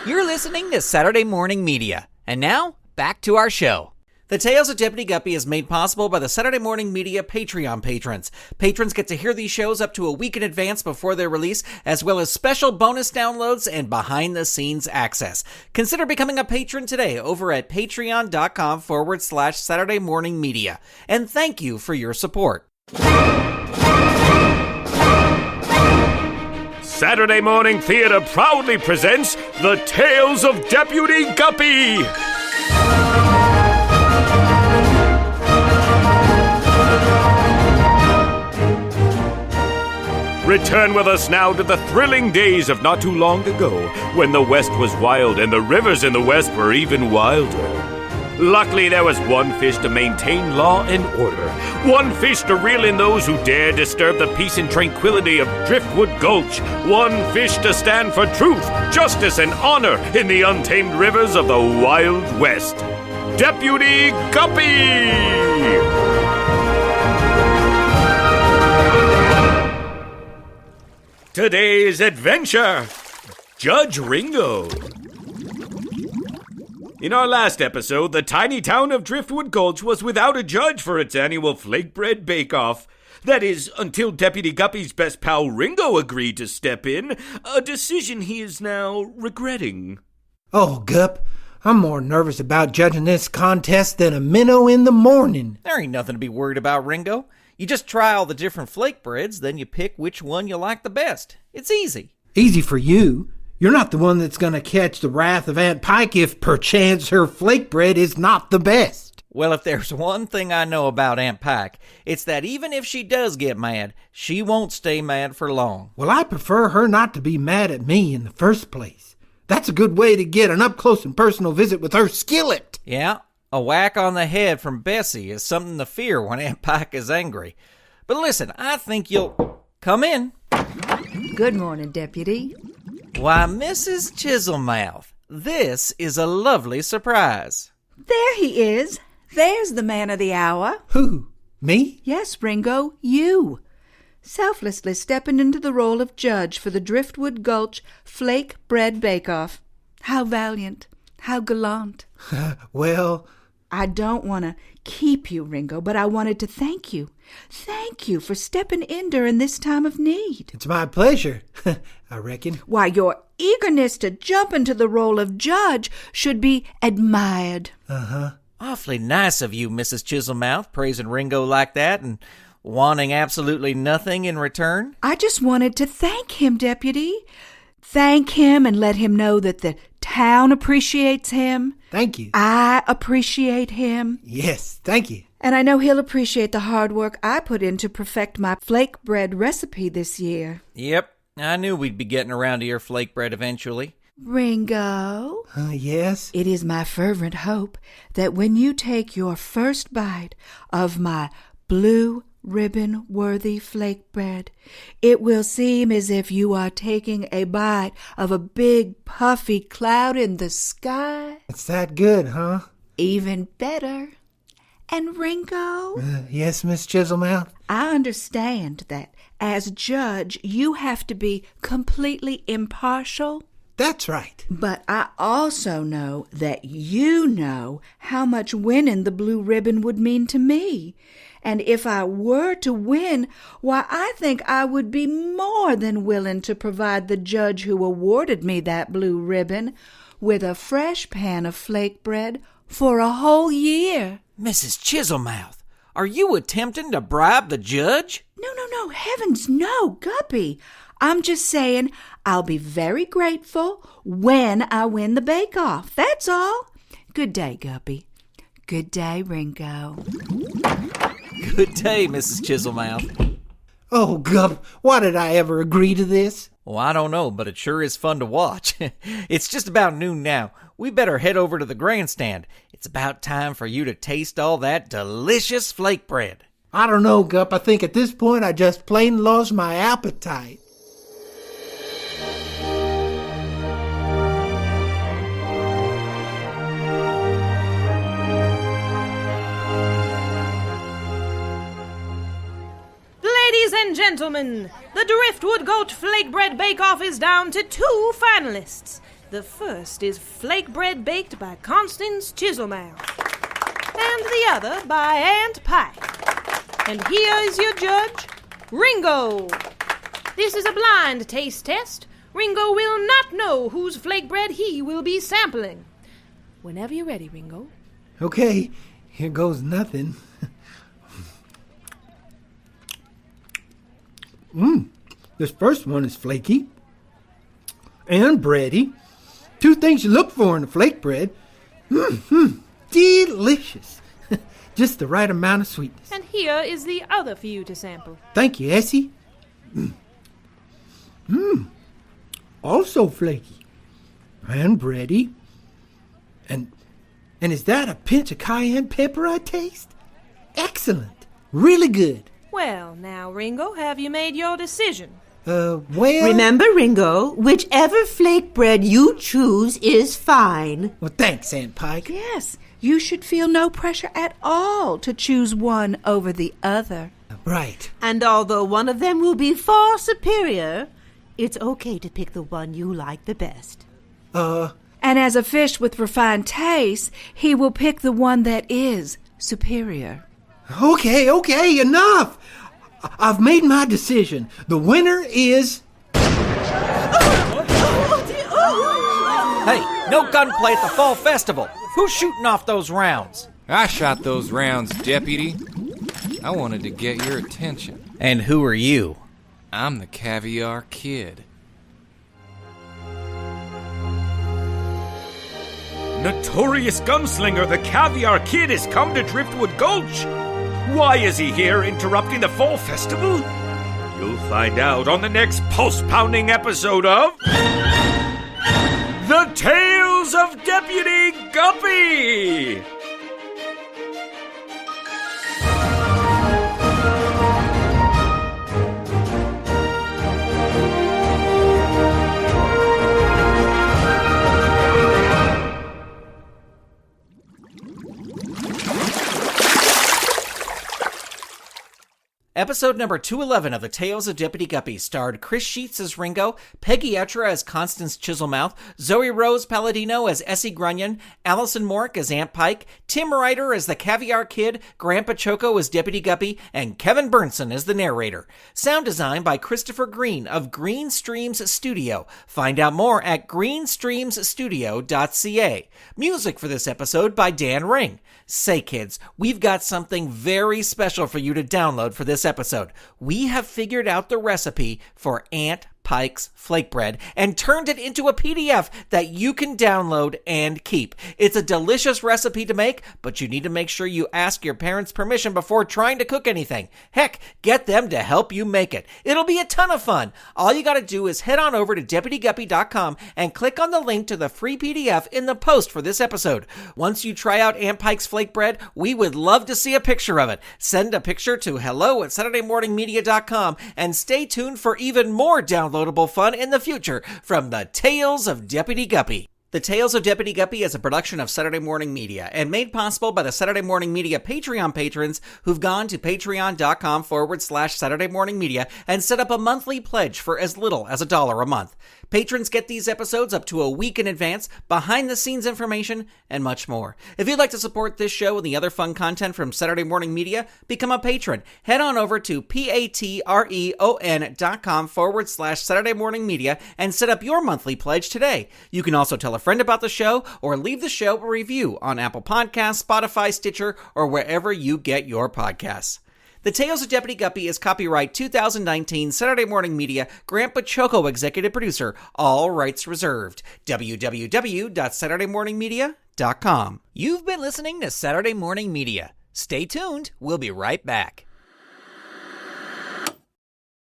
You're listening to Saturday Morning Media. And now, back to our show. The Tales of Deputy Guppy is made possible by the Saturday Morning Media Patreon patrons. Patrons get to hear these shows up to a week in advance before their release, as well as special bonus downloads and behind-the-scenes access. Consider becoming a patron today over at patreon.com/Saturday Morning Media. And thank you for your support. Saturday Morning Theatre proudly presents The Tales of Deputy Guppy! Return with us now to the thrilling days of not too long ago, when the West was wild and the rivers in the West were even wilder. Luckily, there was one fish to maintain law and order. One fish to reel in those who dare disturb the peace and tranquility of Driftwood Gulch. One fish to stand for truth, justice, and honor in the untamed rivers of the Wild West. Deputy Guppy! Today's adventure, Judge Ringo. In our last episode, the tiny town of Driftwood Gulch was without a judge for its annual Flakebread Bake-Off. That is, until Deputy Guppy's best pal Ringo agreed to step in, a decision he is now regretting. Oh, Gup, I'm more nervous about judging this contest than a minnow in the morning. There ain't nothing to be worried about, Ringo. You just try all the different flake breads, then you pick which one you like the best. It's easy. Easy for you. You're not the one that's going to catch the wrath of Aunt Pike if perchance her flake bread is not the best. Well, if there's one thing I know about Aunt Pike, it's that even if she does get mad, she won't stay mad for long. Well, I prefer her not to be mad at me in the first place. That's a good way to get an up-close and personal visit with her skillet. Yeah, a whack on the head from Bessie is something to fear when Aunt Pike is angry. But listen, I think you'll... Come in. Good morning, Deputy. Why, Mrs. Chiselmouth, this is a lovely surprise. There he is. There's the man of the hour. Who? Me? Yes, Ringo, you. Selflessly stepping into the role of judge for the Driftwood Gulch Flakebread Bake-Off. How valiant. How gallant. Well... I don't want to keep you, Ringo, but I wanted to thank you. Thank you for stepping in during this time of need. It's my pleasure, I reckon. Why, your eagerness to jump into the role of judge should be admired. Uh-huh. Awfully nice of you, Mrs. Chiselmouth, praising Ringo like that and wanting absolutely nothing in return. I just wanted to thank him, Deputy. Thank him and let him know that the town appreciates him. Thank you. I appreciate him. Yes, thank you. And I know he'll appreciate the hard work I put in to perfect my flake bread recipe this year. Yep, I knew we'd be getting around to your flake bread eventually. Ringo? Yes? It is my fervent hope that when you take your first bite of my blue ribbon-worthy flake bread, it will seem as if you are taking a bite of a big puffy cloud in the sky. It's that good, huh? Even better. And Ringo? Yes, Miss Chiselmouth? I understand that as judge you have to be completely impartial. That's right. But I also know that you know how much winning the blue ribbon would mean to me. And if I were to win, why, I think I would be more than willing to provide the judge who awarded me that blue ribbon with a fresh pan of flake bread for a whole year. Mrs. Chiselmouth, are you attempting to bribe the judge? No, heavens no, Guppy. I'm just saying I'll be very grateful when I win the bake-off. That's all. Good day, Guppy. Good day, Ringo. Good day, Mrs. Chiselmouth. Oh, Gup, why did I ever agree to this? Well, I don't know, but it sure is fun to watch. It's just about noon now. We better head over to the grandstand. It's about time for you to taste all that delicious flake bread. I don't know, Gup. I think at this point I just plain lost my appetite. Ladies and gentlemen, the Driftwood Gulch Flakebread Bake-Off is down to 2 finalists. The first is Flakebread Baked by Constance Chiselmouth, and the other by Aunt Pike. And here is your judge, Ringo. This is a blind taste test. Ringo will not know whose flakebread he will be sampling. Whenever you're ready, Ringo. Okay, here goes nothing. This first one is flaky and bready. Two things you look for in a flake bread. Delicious. Just the right amount of sweetness. And here is the other for you to sample. Thank you, Essie. Also flaky and bready. And is that a pinch of cayenne pepper I taste? Excellent. Really good. Well, now, Ringo, have you made your decision? Well... Remember, Ringo, whichever flake bread you choose is fine. Well, thanks, Aunt Pike. Yes, you should feel no pressure at all to choose one over the other. Right. And although one of them will be far superior, it's okay to pick the one you like the best. And as a fish with refined taste, he will pick the one that is superior. Okay, enough! I've made my decision. The winner is... Hey, no gunplay at the Fall Festival. Who's shooting off those rounds? I shot those rounds, Deputy. I wanted to get your attention. And who are you? I'm the Caviar Kid. Notorious gunslinger, the Caviar Kid has come to Driftwood Gulch. Why is he here interrupting the Fall Festival? You'll find out on the next pulse-pounding episode of... The Tales of Deputy Guppy! Episode number 211 of The Tales of Deputy Guppy starred Chris Sheets as Ringo, Peggy Etra as Constance Chiselmouth, Zoe Rose Palladino as Essie Grunion, Alison Mork as Aunt Pike, Tim Ryder as the Caviar Kid, Grandpa Choco as Deputy Guppy, and Kevin Berntson as the narrator. Sound design by Christopher Green of GreenStreams Studio. Find out more at greenstreamsstudio.ca. Music for this episode by Dan Ring. Say, kids, we've got something very special for you to download for this episode. We have figured out the recipe for Aunt Pike's flake bread and turned it into a PDF that you can download and keep. It's a delicious recipe to make, but you need to make sure you ask your parents' permission before trying to cook anything. Heck, get them to help you make it. It'll be a ton of fun. All you got to do is head on over to deputyguppy.com and click on the link to the free PDF in the post for this episode. Once you try out Aunt Pike's flake bread, we would love to see a picture of it. Send a picture to hello@SaturdayMorningMedia.com and stay tuned for even more downloadable fun in the future from the Tales of Deputy Guppy. The Tales of Deputy Guppy is a production of Saturday Morning Media and made possible by the Saturday Morning Media Patreon patrons who've gone to patreon.com/Saturday Morning Media and set up a monthly pledge for as little as $1 a month. Patrons get these episodes up to a week in advance, behind-the-scenes information, and much more. If you'd like to support this show and the other fun content from Saturday Morning Media, become a patron. Head on over to patreon.com/Saturday Morning Media and set up your monthly pledge today. You can also tell a friend about the show or leave the show a review on Apple Podcasts, Spotify, Stitcher, or wherever you get your podcasts. The Tales of Deputy Guppy is copyright 2019 Saturday Morning Media, Grant Baciocco executive producer, all rights reserved. www.SaturdayMorningMedia.com. You've been listening to Saturday Morning Media. Stay tuned. We'll be right back.